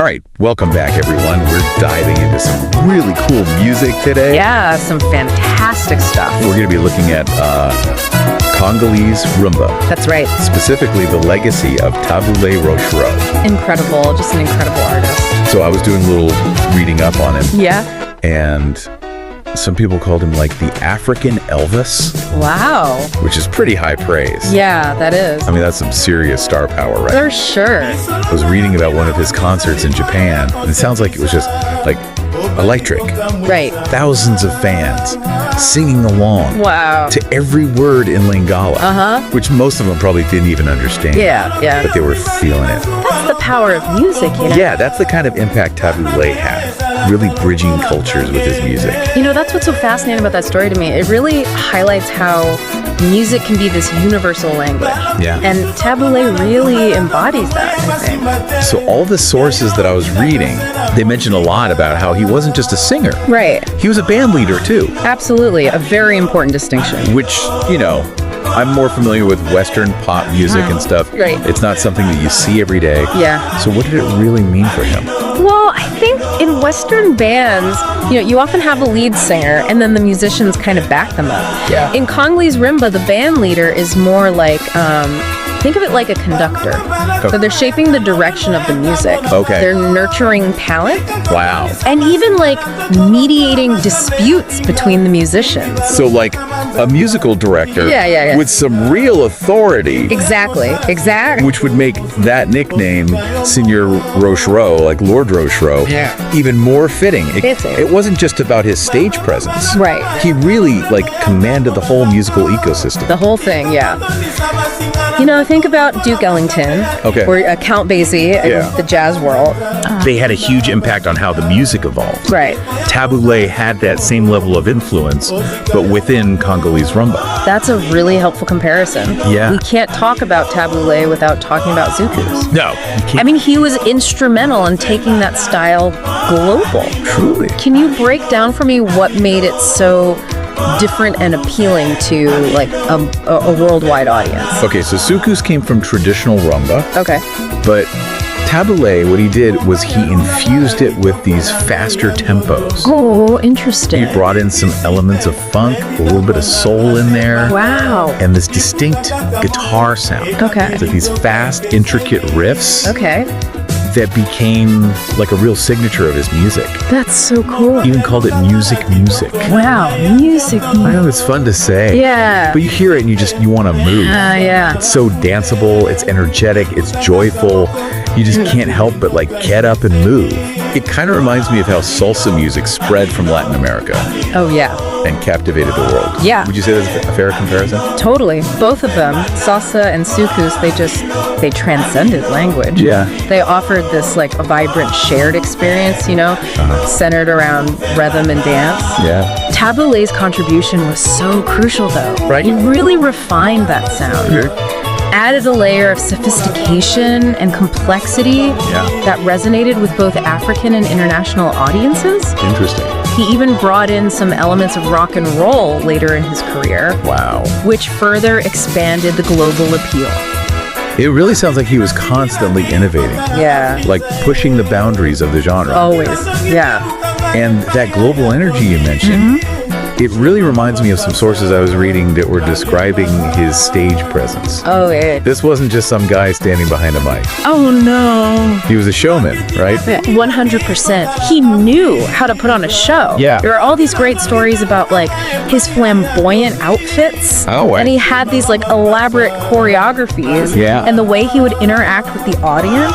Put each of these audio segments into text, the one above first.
All right, welcome back, everyone. We're diving into some really cool music today. Yeah, some fantastic stuff. We're going to be looking at Congolese rumba. That's right. Specifically, the legacy of Tabu Ley Rochereau. Incredible, just an incredible artist. So I was doing a little reading up on him. Yeah. And some people called him like the African Elvis. Wow. Which is pretty high praise. Yeah, that is. I mean, that's some serious star power, right? For sure. I was reading about one of his concerts in Japan, and it sounds like it was just like electric. Right. Thousands of fans singing along. Wow. To every word in Lingala. Which most of them probably didn't even understand. Yeah. But they were feeling it. That's the power of music, you know? Yeah, that's the kind of impact Tabu Ley had. Really bridging cultures with his music. You know, that's what's so fascinating about that story to me. It really highlights how music can be this universal language. Yeah. And Tabu Ley really embodies that, I think. So all the sources that I was reading, they mentioned a lot about how he wasn't just a singer. Right. He was a band leader, too. Absolutely. A very important distinction. Which, you know, I'm more familiar with Western pop music and stuff. Right. It's not something that you see every day. Yeah. So what did it really mean for him? Well, I think in Western bands, you know, you often have a lead singer and then the musicians kind of back them up. Yeah. In Congolese rumba, the band leader is more like, think of it like a conductor. So they're shaping the direction of the music. Okay. They're nurturing talent. Wow. And even like mediating disputes between the musicians. So like a musical director Yeah. with some real authority. Exactly. Which would make that nickname, Seigneur Rochereau, like Lord Rochereau, even more fitting. It wasn't just about his stage presence. Right. He really like commanded the whole musical ecosystem. The whole thing, yeah. You know, think about Duke Ellington or Count Basie in the jazz world. They had a huge impact on how the music evolved. Right. Tabu Ley had that same level of influence, but within Congolese rumba. That's a really helpful comparison. Yeah. We can't talk about Tabu Ley without talking about Zukus. No. I mean, he was instrumental in taking that style global. Truly. Can you break down for me what made it so different and appealing to like a worldwide audience? Okay, so Sukus came from traditional rumba. Okay. But Tabu Ley, what he did was he infused it with these faster tempos. Oh, interesting. He brought in some elements of funk, a little bit of soul in there. Wow. And this distinct guitar sound. Okay. So these fast, intricate riffs. Okay. That became like a real signature of his music. That's so cool. He even called it music. Wow, music. I know, it's fun to say. Yeah. But you hear it and you want to move. Yeah. It's so danceable, it's energetic, it's joyful. You just can't help but like get up and move. It kind of reminds me of how salsa music spread from Latin America. Oh, yeah. And captivated the world. Yeah. Would you say that's a fair comparison? Totally. Both of them, salsa and sukus, they transcended language. Yeah. They offered this like a vibrant shared experience, you know, centered around rhythm and dance. Yeah. Tabu Ley's contribution was so crucial though. Right. He really refined that sound. Added a layer of sophistication and complexity that resonated with both African and international audiences. Interesting. He even brought in some elements of rock and roll later in his career. Wow. Which further expanded the global appeal. It really sounds like he was constantly innovating. Yeah. Like pushing the boundaries of the genre. Always. Yeah. And that global energy you mentioned, it really reminds me of some sources I was reading that were describing his stage presence. Oh, yeah. This wasn't just some guy standing behind a mic. Oh, no. He was a showman, right? 100%. He knew how to put on a show. Yeah. There are all these great stories about like his flamboyant outfits. Oh, wow. And he had these like elaborate choreographies. Yeah. And the way he would interact with the audience.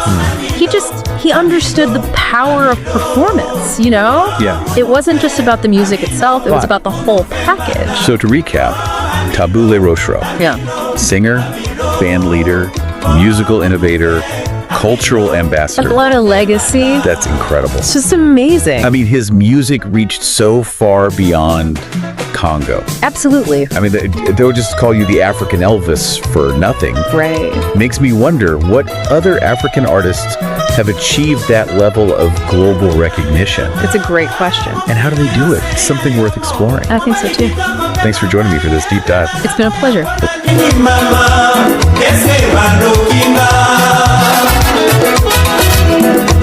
He understood the power of performance, you know? Yeah. It wasn't just about the music itself, it was about the whole package. So to recap, Tabu Ley Rochereau. Yeah. Singer, band leader, musical innovator, cultural ambassador. A lot of legacy. That's incredible. It's just amazing. I mean, his music reached so far beyond Congo. Absolutely. I mean, they'll just call you the African Elvis for nothing. Right. Makes me wonder what other African artists have achieved that level of global recognition. It's a great question. And how do they do it? It's something worth exploring. I think so too. Thanks for joining me for this deep dive. It's been a pleasure.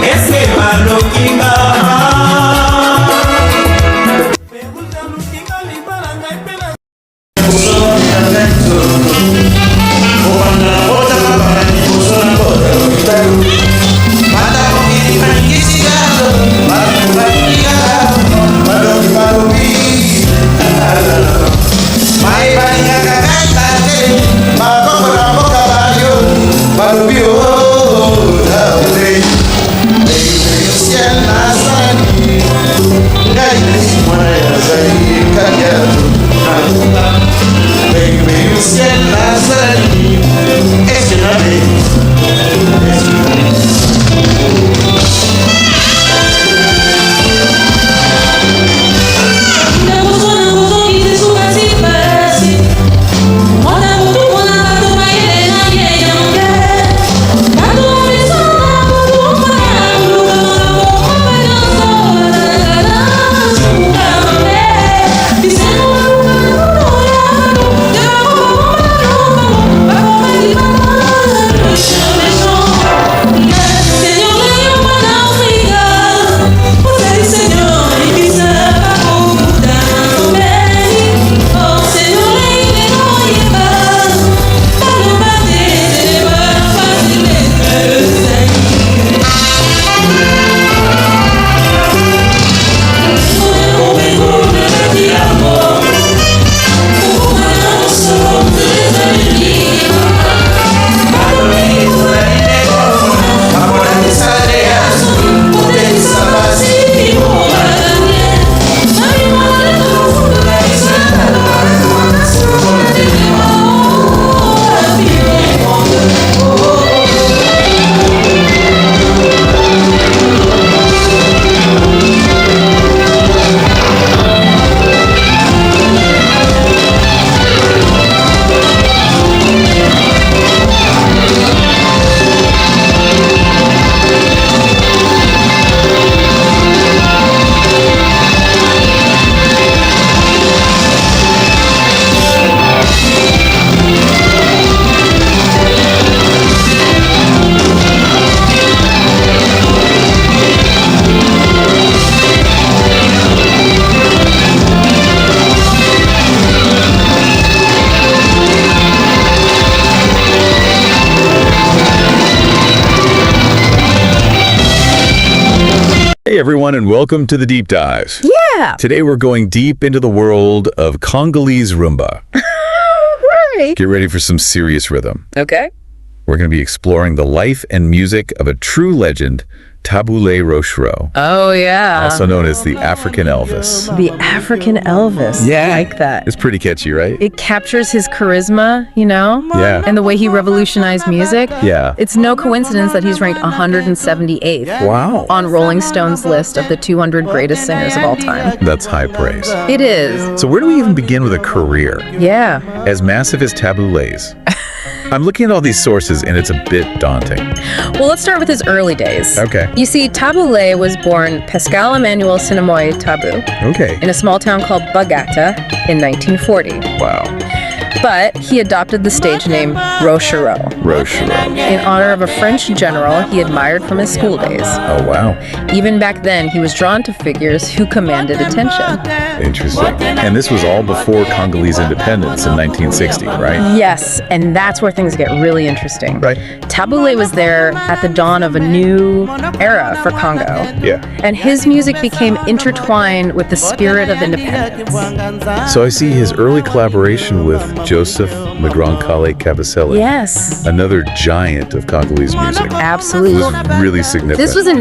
Ese Hey everyone, and welcome to the Deep Dives. Yeah. Today we're going deep into the world of Congolese rumba. Right. Get ready for some serious rhythm. Okay. We're going to be exploring the life and music of a true legend, Tabu Ley Rochereau, Oh, yeah. also known as the African Elvis. The African Elvis. Yeah. I like that. It's pretty catchy, right? It captures his charisma, you know? Yeah. And the way he revolutionized music. Yeah. It's no coincidence that he's ranked 178th Wow. on Rolling Stone's list of the 200 greatest singers of all time. That's high praise. It is. So where do we even begin with a career Yeah. as massive as Tabu Ley's? I'm looking at all these sources and it's a bit daunting. Well, let's start with his early days. Okay. You see, Tabu Ley was born Pascal Emmanuel Sinamoy Tabu Okay. in a small town called Bagata in 1940. Wow. But he adopted the stage name Rochereau Rochereau. in honor of a French general he admired from his school days. Oh, wow. Even back then, he was drawn to figures who commanded attention. Interesting. And this was all before Congolese independence in 1960, right? Yes, and that's where things get really interesting. Right. Tabu Ley was there at the dawn of a new era for Congo. Yeah. And his music became intertwined with the spirit of independence. So I see his early collaboration with Joseph Le Grand Kale Kabasele, Yes, another giant of Congolese music. absolutely. It was really significant. This was in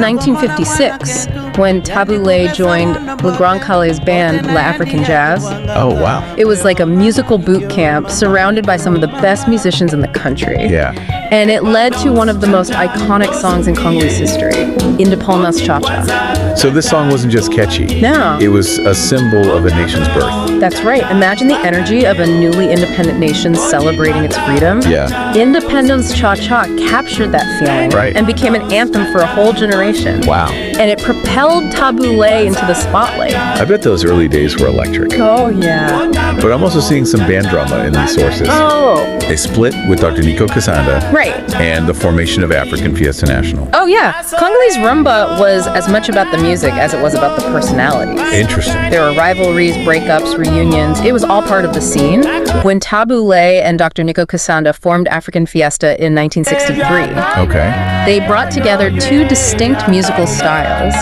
1956 when Tabu Ley joined Le Grand Kale's band La African Jazz. Oh, wow. It was like a musical boot camp surrounded by some of the best musicians in the country. Yeah. And it led to one of the most iconic songs in Congolese history, Independence Cha-Cha. So this song wasn't just catchy. No. It was a symbol of a nation's birth. That's right. Imagine the energy of a newly independent nation celebrating its freedom. Yeah. Independence Cha-Cha captured that feeling Right. and became an anthem for a whole generation. Wow. And it propelled Tabu Ley into the spotlight. I bet those early days were electric. Oh, yeah. But I'm also seeing some band drama in these sources. Oh, They split with Dr. Nico Kasanda right. and the formation of African Fiesta National. Oh, yeah. Congolese rumba was as much about the music as it was about the personalities. Interesting. There were rivalries, breakups, reunions. It was all part of the scene. When Tabu Ley and Dr. Nico Kasanda formed African Fiesta in 1963, Okay. they brought together two distinct musical styles,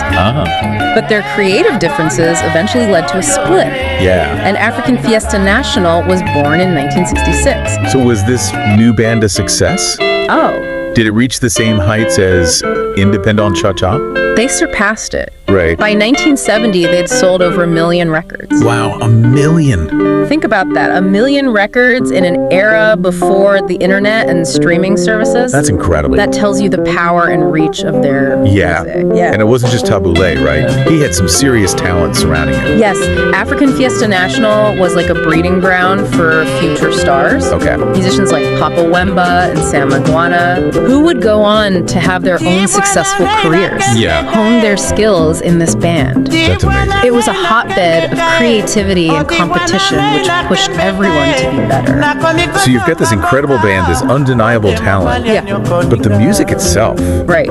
but their creative differences eventually led to a split. Yeah. And African Fiesta National was born in 1966. So was this new band a success? Oh, Did it reach the same heights as Independent Cha-Cha? they surpassed it. Right. By 1970, they'd sold over 1 million records. Wow, 1 million. Think about that, 1 million records in an era before the internet and streaming services. That's incredible. That tells you the power and reach of their Yeah. music. Yeah. And it wasn't just Tabu Ley, right? He had some serious talent surrounding him. Yes, African Fiesta National was like a breeding ground for future stars. Okay. Musicians like Papa Wemba and Sam Maguana, who would go on to have their own successful careers. Yeah. Hone their skills in this band. That's amazing. It was a hotbed of creativity and competition, which pushed everyone to be better. So you've got this incredible band, this undeniable talent. Yeah. But the music itself, Right.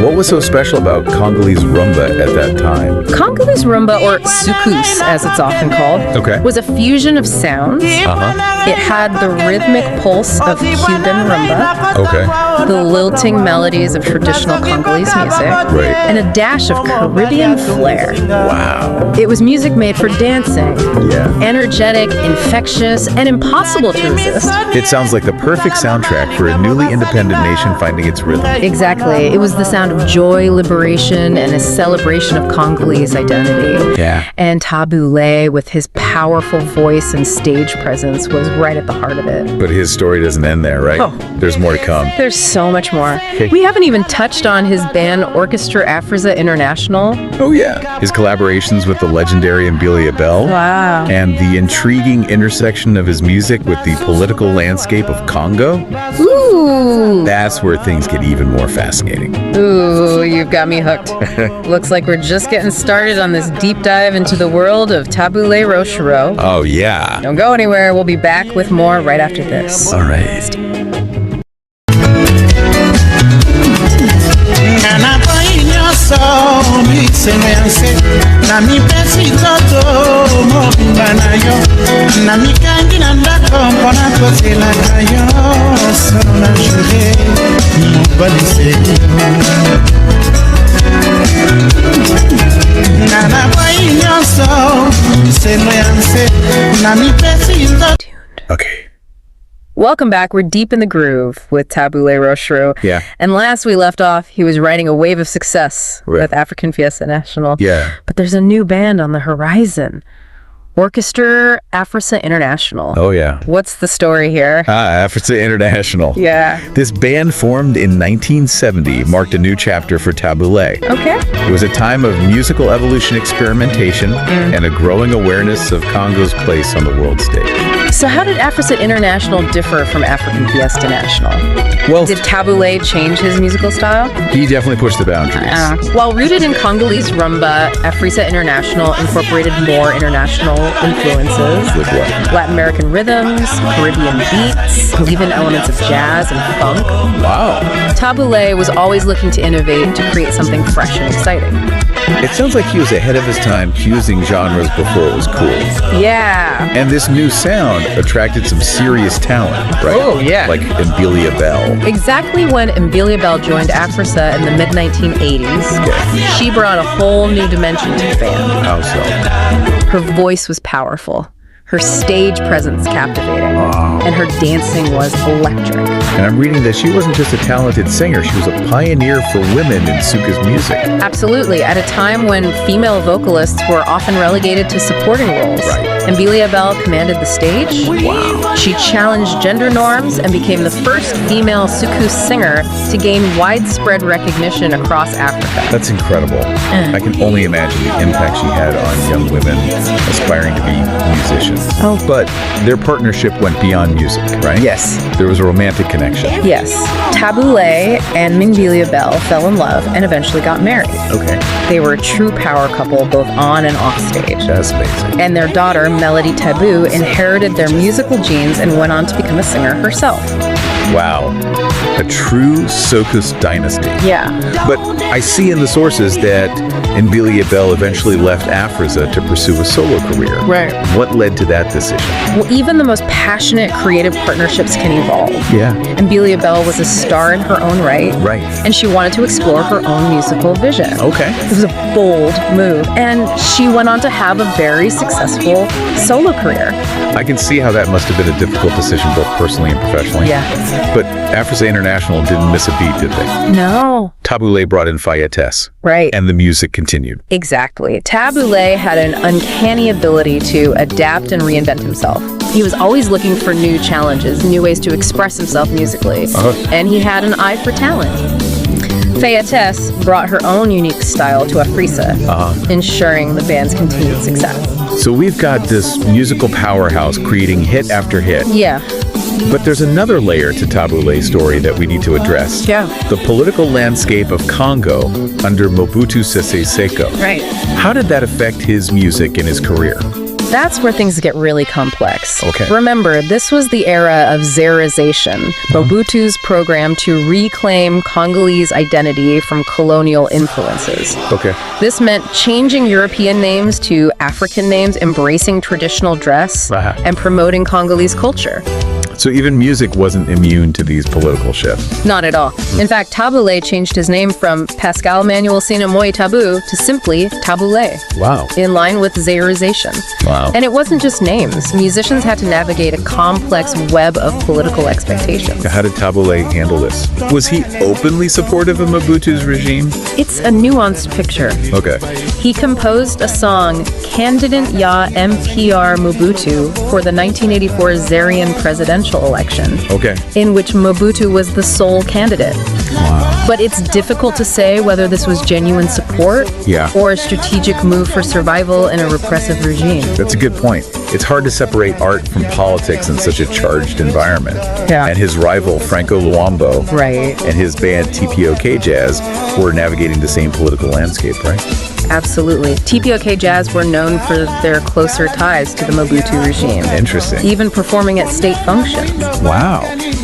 what was so special about Congolese rumba at that time? Congolese rumba, or soukous as it's often called, Okay. was a fusion of sounds. Uh-huh. It had the rhythmic pulse of Cuban rumba, Okay. the lilting melodies of traditional Congolese music, Right. and a dash of Caribbean flair. Wow. It was music made for dancing, Yeah. energetic, infectious, and impossible to resist. It sounds like the perfect soundtrack for a newly independent nation finding its rhythm. Exactly. It was the sound of joy, liberation, and a celebration of Congolese identity. Yeah. And Tabu Ley, with his powerful voice and stage presence, was right at the heart of it. But his story doesn't end there, right? Oh. There's more to come. There's so much more. Okay. We haven't even touched on his band Orchestra Afriza International. Oh, yeah. His collaborations with the legendary Mbilia Bell. Wow. And the intriguing intersection of his music with the political landscape of Congo. Ooh. That's where things get even more fascinating. Ooh, you've got me hooked. Looks like we're just getting started on this deep dive into the world of Tabu Ley Rochereau. Oh, yeah. Don't go anywhere. We'll be back with more right after this. All right. na mipesi toto mobimba na yo na mikangi na ndako mpona kozelaka yo solo na journée mobali Seigneur muselo ya nse na mipesi nzoto. Okay. Welcome back. We're deep in the groove with Tabu Ley Rochereau. Yeah. And last we left off, he was riding a wave of success with African Fiesta National. Yeah. But there's a new band on the horizon. Orchestra Africa International. Oh, yeah. What's the story here? Africa International. Yeah. This band formed in 1970 marked a new chapter for Tabu Ley. Okay. It was a time of musical evolution experimentation and a growing awareness of Congo's place on the world stage. So how did Africa International differ from African Fiesta National? Well, Did Tabu Ley change his musical style? he definitely pushed the boundaries. While rooted in Congolese rumba, Africa International incorporated more international influences. With what? Latin American rhythms, Caribbean beats, even elements of jazz and funk. Wow. Tabu Ley was always looking to innovate to create something fresh and exciting. It sounds like he was ahead of his time, fusing genres before it was cool. Yeah. And this new sound attracted some serious talent, right? Oh, yeah. Like Mbilia Bell. Exactly when Mbilia Bell joined Africa in the mid-1980s, she brought a whole new dimension to the band. How so? Her voice was powerful, her stage presence captivating, and her dancing was electric. And I'm reading that she wasn't just a talented singer, she was a pioneer for women in soukous music. Absolutely, at a time when female vocalists were often relegated to supporting roles. Right. Mbilia Bell commanded the stage. Wow. She challenged gender norms and became the first female soukous singer to gain widespread recognition across Africa. That's incredible. I can only imagine the impact she had on young women aspiring to be musicians. Oh. But their partnership went beyond music, right? Yes. There was a romantic connection. Yes. Tabu Ley and Mbilia Bell fell in love and eventually got married. Okay. They were a true power couple both on and off stage. That's amazing. And their daughter, Melody Tabu, inherited their musical genes and went on to become a singer herself. Wow. A true soukous dynasty. Yeah. But I see in the sources that Mbilia Bell eventually left Africa to pursue a solo career. Right. What led to that decision? Well, even the most passionate creative partnerships can evolve. Yeah. Mbilia Bell was a star in her own right. Right. And she wanted to explore her own musical vision. Okay. It was a bold move. And she went on to have a very successful solo career. I can see how that must have been a difficult decision both personally and professionally. Yeah. But Africa International didn't miss a beat, did they? No. Tabu Ley brought in Fayettesse. Right. And the music continued. Exactly. Tabu Ley had an uncanny ability to adapt and reinvent himself. He was always looking for new challenges, new ways to express himself musically, and he had an eye for talent. Fayettesse brought her own unique style to Africa, ensuring the band's continued success. So we've got this musical powerhouse creating hit after hit. Yeah. But there's another layer to Tabu Ley's story that we need to address. Yeah. The political landscape of Congo under Mobutu Sese Seko. Right. How did that affect his music and his career? That's where things get really complex. Okay. Remember, this was the era of Zarization, Mobutu's program to reclaim Congolese identity from colonial influences. Okay. This meant changing European names to African names, embracing traditional dress, and promoting Congolese culture. So even music wasn't immune to these political shifts. Not at all. In fact, Tabu Ley changed his name from Pascal Manuel Sina Moi Tabu to simply Tabu Ley. Wow. In line with Zairization. Wow. And it wasn't just names. Musicians had to navigate a complex web of political expectations. How did Tabu Ley handle this? Was he openly supportive of Mobutu's regime? It's a nuanced picture. Okay. He composed a song, Candidate Ya MPR Mobutu, for the 1984 Zairian presidential election, in which Mobutu was the sole candidate. Wow. But it's difficult to say whether this was genuine support or a strategic move for survival in a repressive regime. That's a good point. It's hard to separate art from politics in such a charged environment. Yeah. And his rival, Franco Luambo, and his band TPOK Jazz were navigating the same political landscape, right? Absolutely. TPOK Jazz were known for their closer ties to the Mobutu regime. Interesting. Even performing at state functions. Wow.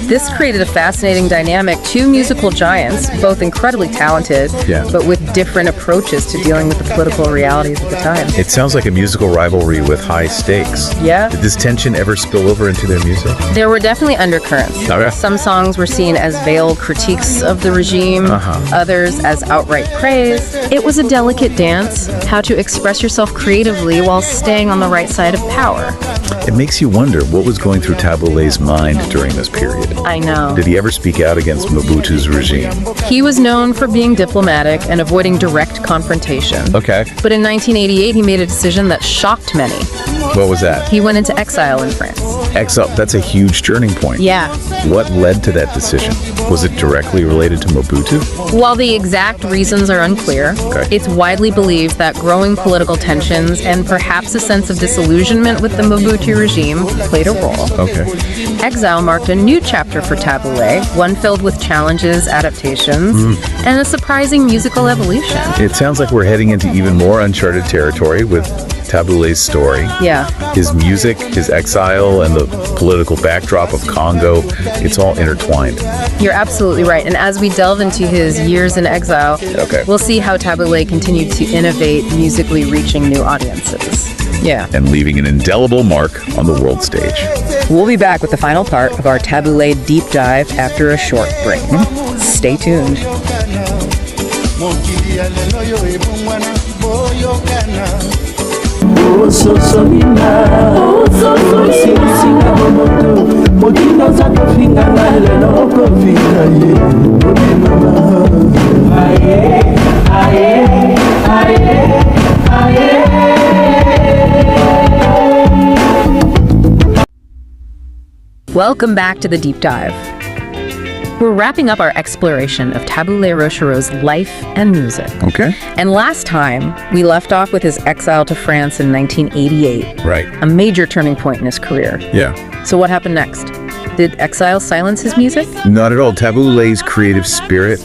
This created a fascinating dynamic. Two musical giants, both incredibly talented, but with different approaches to dealing with the political realities of the time. It sounds like a musical rivalry with high stakes. Yeah. Did this tension ever spill over into their music? There were definitely undercurrents. Some songs were seen as veiled critiques of the regime, others as outright praise. It was a delicate dance dance, how to express yourself creatively while staying on the right side of power. It makes you wonder what was going through Tabu Ley's mind during this period. I know. Did he ever speak out against Mobutu's regime? He was known for being diplomatic and avoiding direct confrontation. Okay. But in 1988, he made a decision that shocked many. What was that? He went into exile in France. Exile, that's a huge turning point. Yeah. What led to that decision? Was it directly related to Mobutu? While the exact reasons are unclear, it's widely believed that growing political tensions and perhaps a sense of disillusionment with the Mobutu regime played a role. Okay. Exile marked a new chapter for Tabu Ley, one filled with challenges, adaptations, and a surprising musical evolution. It sounds like we're heading into even more uncharted territory with Tabu Ley's story. Yeah. His music, his exile, and the political backdrop of Congo, it's all intertwined. You're absolutely right. And as we delve into his years in exile, we'll see how Tabu Ley continued to innovate, musically reaching new audiences. Yeah. And leaving an indelible mark on the world stage. We'll be back with the final part of our Tabu Ley deep dive after a short break. Stay tuned. Welcome back to the deep dive. We're wrapping up our exploration of Tabu Ley Rochereau's life and music. Okay. And last time, we left off with his exile to France in 1988. Right. A major turning point in his career. Yeah. So what happened next? Did exile silence his music? Not at all. Tabu Ley's creative spirit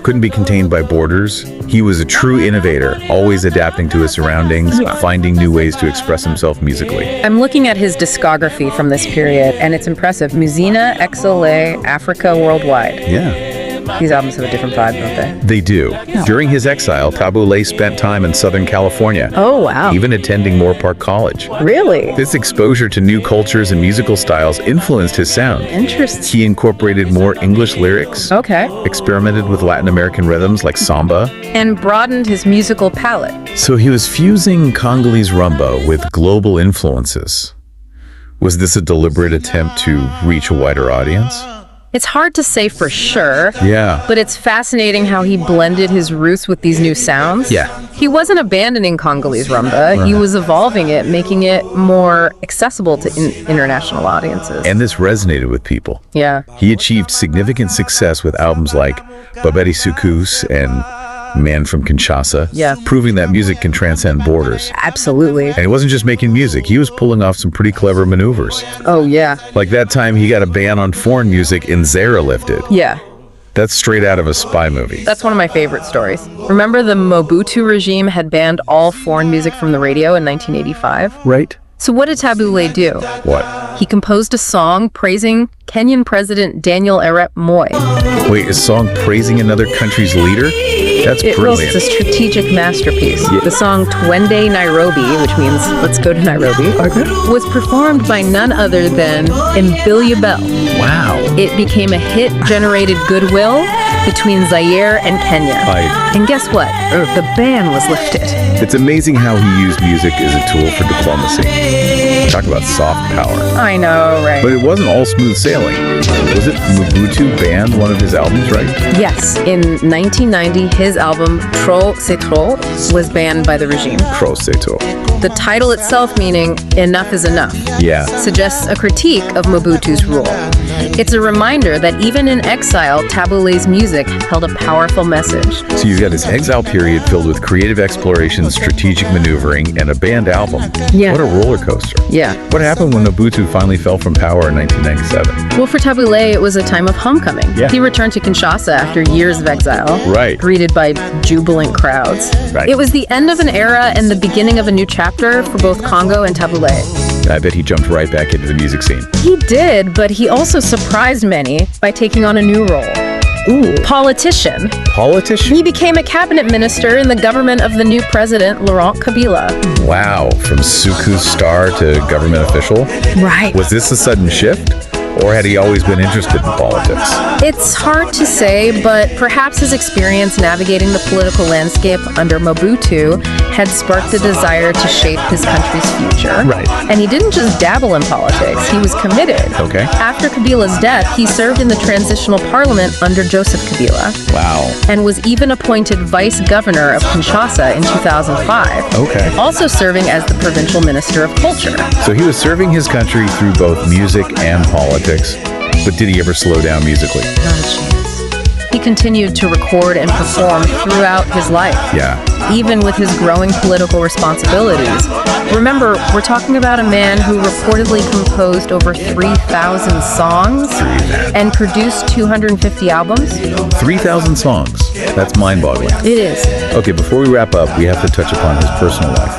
couldn't be contained by borders. He was a true innovator, always adapting to his surroundings, finding new ways to express himself musically. I'm looking at his discography from this period, and it's impressive. Musina, Exile, Africa, Worldwide. Yeah. These albums have a different vibe, don't they? They do. During his exile, Tabu Ley spent time in Southern California. Oh, wow. Even attending Moore Park College. Really? This exposure to new cultures and musical styles influenced his sound. Interesting. He incorporated more English lyrics. Okay. Experimented with Latin American rhythms like samba. And broadened his musical palette. So he was fusing Congolese rumba with global influences. Was this a deliberate attempt to reach a wider audience? It's hard to say for sure. Yeah. But it's fascinating how he blended his roots with these new sounds. Yeah. He wasn't abandoning Congolese rumba. Right. He was evolving it, making it more accessible to international audiences. And this resonated with people. Yeah. He achieved significant success with albums like Babedi Sukus and Man from Kinshasa, proving that music can transcend borders. Absolutely. And he wasn't just making music, he was pulling off some pretty clever maneuvers. Oh, yeah. Like that time he got a ban on foreign music in Zaire lifted. Yeah. That's straight out of a spy movie. That's one of my favorite stories. Remember the Mobutu regime had banned all foreign music from the radio in 1985? Right. So what did Tabu Ley do? What? He composed a song praising Kenyan President Daniel Arap Moi. Wait, a song praising another country's leader? That's brilliant. It's a strategic masterpiece. Yeah. The song Twende Nairobi, which means let's go to Nairobi, was performed by none other than Mbilia Bel. Wow. It became a hit, generated goodwill between Zaire and Kenya. And guess what? The ban was lifted. It's amazing how he used music as a tool for diplomacy. Talk about soft power. I know, right? But it wasn't all smooth sailing. Was it Mobutu banned one of his albums, right? Yes. In 1990, his album Trop C'est Trop was banned by the regime. Trop C'est Trop. The title itself, meaning enough is enough, suggests a critique of Mobutu's rule. It's a reminder that even in exile, Tabu Ley's music held a powerful message. So you've got this exile period filled with creative exploration, strategic maneuvering, and a banned album. Yeah. What a roller coaster. Yeah. What happened when Mobutu finally fell from power in 1997? Well, for Tabu Ley, it was a time of homecoming. Yeah. He returned to Kinshasa after years of exile, greeted by jubilant crowds. It was the end of an era and the beginning of a new chapter for both Congo and Tabu Ley. I bet he jumped right back into the music scene. He did, but he also surprised many by taking on a new role. Ooh. Politician. Politician? He became a cabinet minister in the government of the new president, Laurent Kabila. Wow, from Suku star to government official? Right. Was this a sudden shift? Or had he always been interested in politics? It's hard to say, but perhaps his experience navigating the political landscape under Mobutu had sparked a desire to shape his country's future. Right. And he didn't just dabble in politics, he was committed. Okay. After Kabila's death, he served in the transitional parliament under Joseph Kabila. Wow. And was even appointed vice governor of Kinshasa in 2005. Okay. Also serving as the provincial minister of culture. So he was serving his country through both music and politics, but did he ever slow down musically? Not a chance. He continued to record and perform throughout his life. Yeah. Even with his growing political responsibilities. Remember, we're talking about a man who reportedly composed over 3,000 songs and produced 250 albums. 3,000 songs. That's mind-boggling. It is. Okay, before we wrap up, we have to touch upon his personal life.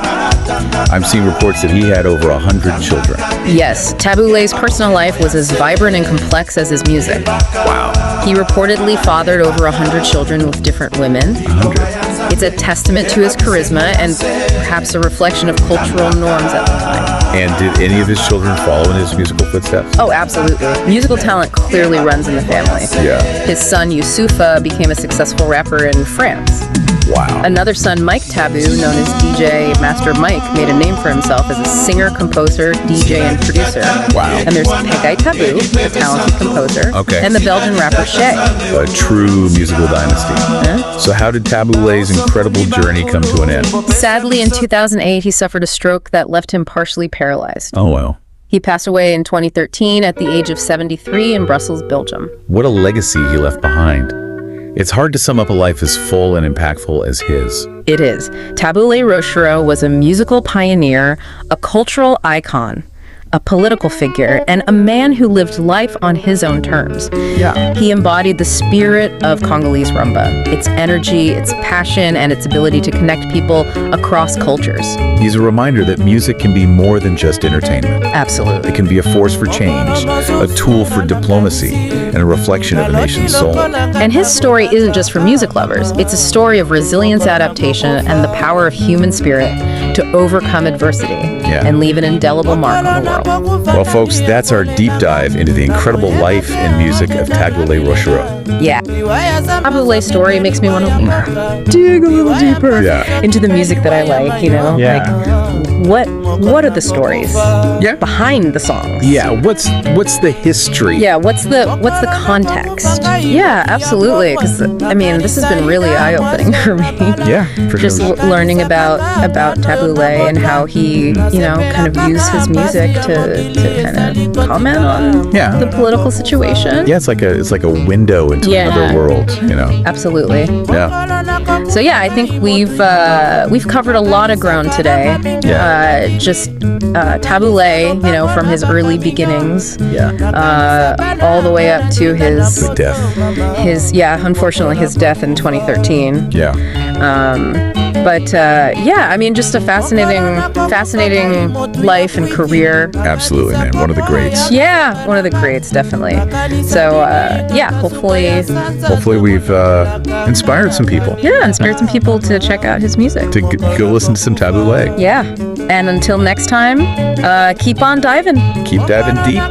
I'm seeing reports that he had over 100 children. Yes, Tabu Ley's personal life was as vibrant and complex as his music. Wow. He reportedly fathered over 100 children with different women. 100. It's a testament to his charisma and perhaps a reflection of cultural norms at the time. And did any of his children follow in his musical footsteps? Oh, absolutely. Musical talent clearly runs in the family. Yeah. His son, Youssoufa, became a successful rapper in France. Wow. Another son, Mike Tabu, known as DJ Master Mike, made a name for himself as a singer, composer, DJ, and producer. Wow. And there's Pegai Tabu, a talented composer. Okay. And the Belgian rapper Shay. A true musical dynasty. Huh? So how did Tabu Ley's incredible journey come to an end? Sadly, in 2008, he suffered a stroke that left him partially paralyzed. Oh, well. He passed away in 2013 at the age of 73 in Brussels, Belgium. What a legacy he left behind. It's hard to sum up a life as full and impactful as his. It is. Tabu Ley Rochereau was a musical pioneer, a cultural icon, a political figure, and a man who lived life on his own terms. Yeah. He embodied the spirit of Congolese rumba, its energy, its passion, and its ability to connect people across cultures. He's a reminder that music can be more than just entertainment. Absolutely. It can be a force for change, a tool for diplomacy, and a reflection of a nation's soul. And his story isn't just for music lovers. It's a story of resilience, adaptation, and the power of human spirit to overcome adversity and leave an indelible mark on the world. Well, folks, that's our deep dive into the incredible life and music of Tabu Ley Rochereau. Yeah. Tabu Ley's story makes me want to dig a little deeper into the music that I like, you know? Like, what are the stories behind the songs? Yeah, what's the history? Yeah, what's the context? Yeah, absolutely. Because I mean, this has been really eye-opening for me. Yeah, for just sure. Learning about Tabu Ley and how he, you know, kind of used his music to kind of comment on the political situation. Yeah, it's like a window into another world, you know. Absolutely. Yeah. So yeah, I think we've covered a lot of ground today. Yeah. Just Tabu Ley, you know, from his early beginnings, all the way up to his death. Unfortunately, his death in 2013. Yeah. I mean, just a fascinating life and career. Absolutely, man. One of the greats. Yeah, one of the greats, definitely. So, hopefully we've inspired some people. Yeah, inspired some people to check out his music. To go listen to some Tabu Ley. Yeah. And until next time, keep on diving. Keep diving deep.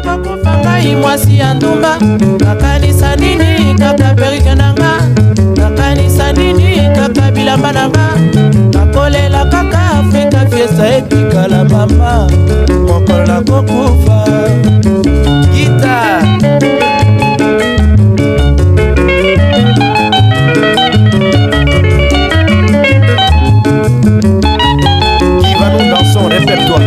nakolela kaka Afrika fiesta etikala mama mokolo nakokufa gita qui va nous dans son répertoire.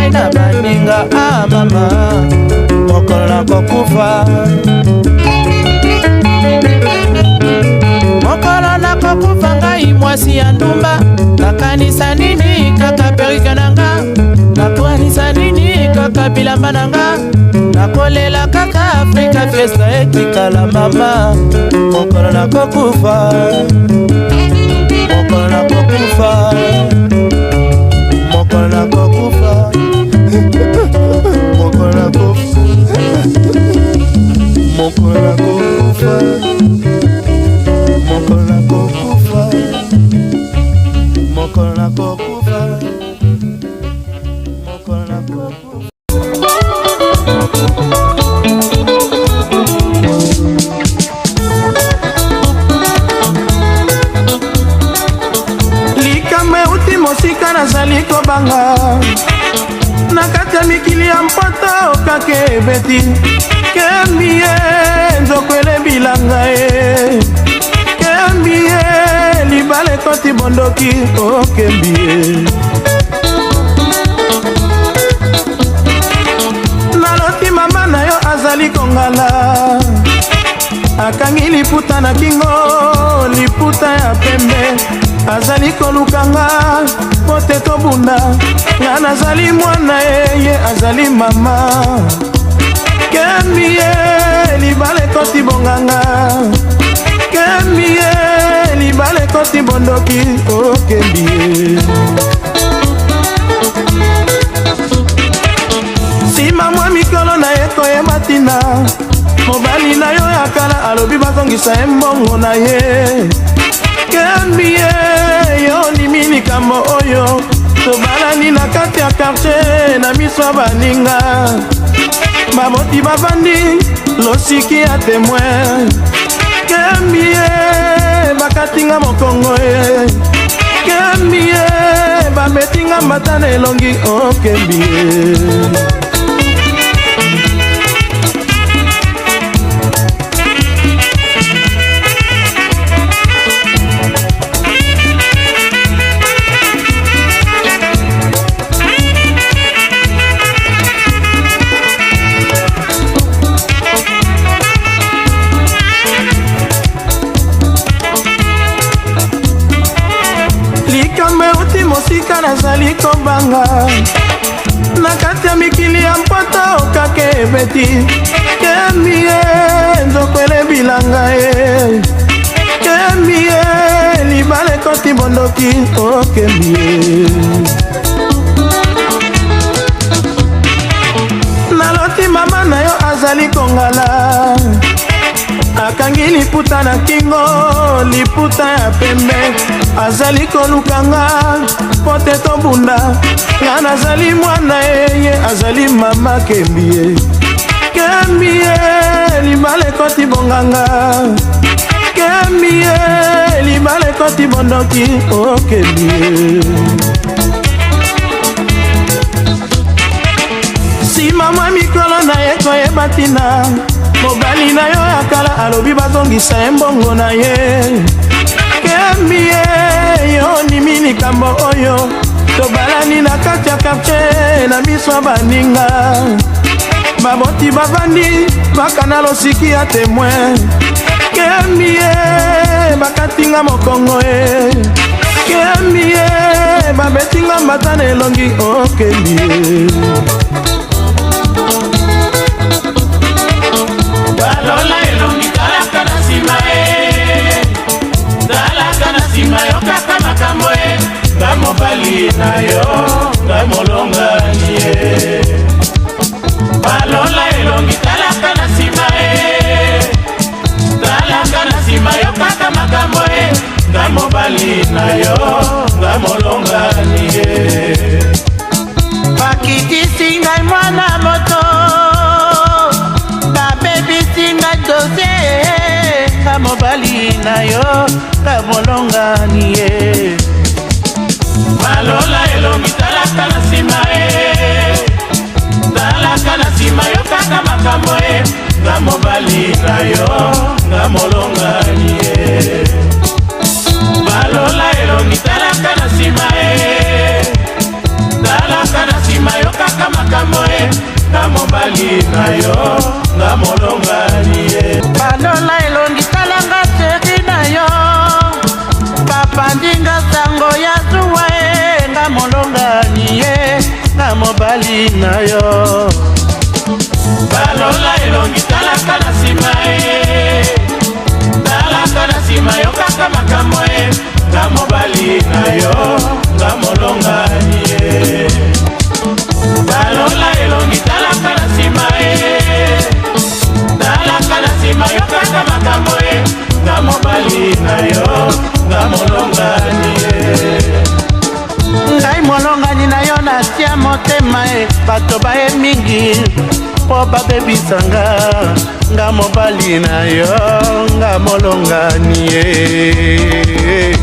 ngai na baninga mama mokolo nakokufa mokolo nakokufa ngai mwasi ya ndumba nakanisa nini kaka perike nanga nakanisa nini kaka bilamba nanga nakolela kaka Afrika fiesta etikala mama mokolo nakokufa mokolo nakokufa mokolo nakokufa mokolo nakokufa mokolo nakokufa mokolo nakokufa mokolo nakokufa mokolo nakokufa likambo euti mosika nazali kobanga na kati ya mikili ya mpota okake ebeti kembie nzokwele bilanga kembie libale koti bondoki okembie naloti mama na yo azali kongala akangi liputa na kingo liputa ya pembe azali kolukanga pote tobunda nga nazali mwana ye azali mama kembie libale koti bonganga kembie libale koti bondoki okembie sima mwa mikolo na ye koyeba tina mobali na yo ya kala alobi bazongisa ye mbongo na ye kembie yo ndimi likambo oyo tobalani na kati ya quartier na miso ya baninga baboti bavandi losiki ya témoin kembie bakatinga mokongo kembie babetinga mbata na elongi okembie mosika nazali kobanga na kati ya mikili ya mpota okake ebeti kembie nzokwele bilanga kembie libale koti bondoki okembie naloti mama na yo azali kongala akangi liputa na kingo liputa ya pembe azali kolukanga pote tobunda nga nazali mwana ye azali mama kembie kembie libale koti bonganga kembie libale koti bondoki okembie sima mwa mikolo na ye koyeba tina mobali na yo ya kala alobi bazongisa ye mbongo na ye kembie yo ndimi likambo oyo tobalani na kati ya quartier na miso ya baninga baboti bavandi bakana losiki ya témoin kembie bakatinga mokongo kembie babetinga mbata na elongi okembie balola elongi talaka na nsima talaka na nsima yo kaka makambo nga mobali na yo nga molongani balola elongi talaka na nsima talaka na nsima yo kaka makambo nga mobali na yo nga molongani bakitisi ngai mwana moto babebisi ngai dosie nga mobali na yo nga molongani balola elongi talaka na nsima talaka na nsima yo kaka makambo nga mobali na yo nga molongani balola elongi talaka na nsima talaka na nsima yo kaka makambo nga mobali na yo nga molongani ye balola elongi talanga seri na yo papa ndinga sango ya zuwa nga molongani ye nga mobali na yo balola elongi talaka na sima talaka na sima yo kaka makambo nga mobali na yo nga molongani ye balola elongi talaka na sima talaka na sima yo kaka makambo nga mobali na yo nga molongani ye ngai molongani na yo natia motema bato baye mingi po babebisanga nga mobali na yo nga molongani ye